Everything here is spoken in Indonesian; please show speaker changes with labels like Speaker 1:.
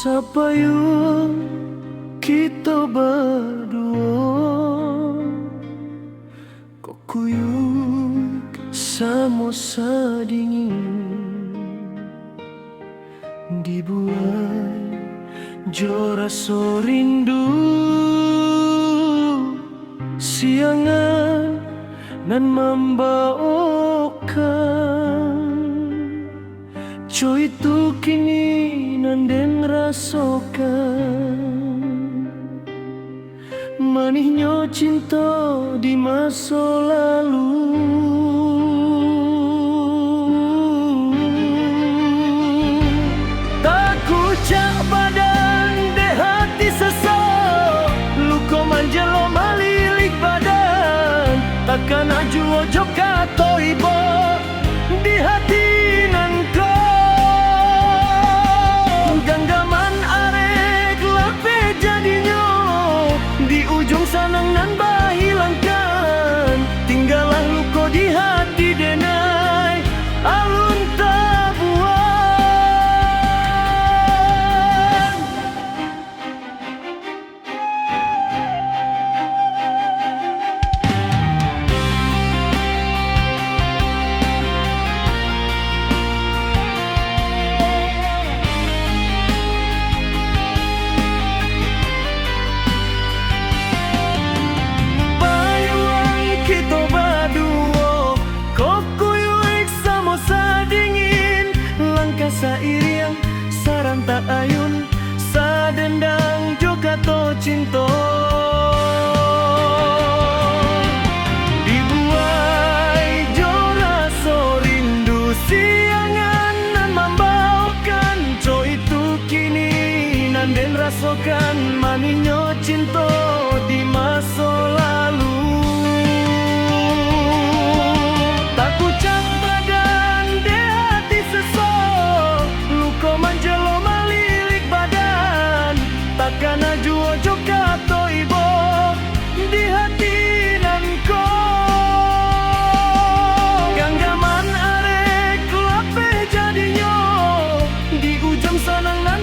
Speaker 1: Sapayun kita berdua, kokuyuk samo sadingin dibuai jo raso rindu siangan nan membawakan co itu kini nanden rasokan manihnya cinta di masa lalu. Tak kucak badan de hati sesak luka manjelo malilik badan takkan aju ojo kato iba di hati nan ganggaman arek lape jadinya di ujung sanang nan bahilangkan tinggalan luko di hati denai alun tabuan. Sairiang saranta ayun sadendang juga to cinta dibuai jo raso rindu siangan nan membawakan co itu kini nanden rasokan maninyo cinta di masa lalu. Tak kucang badan de hati sesak manjelo malilik badan takkan aju ojo kato ibo di hati nan ko ganggaman arek lape jadinya di ujung sanang nan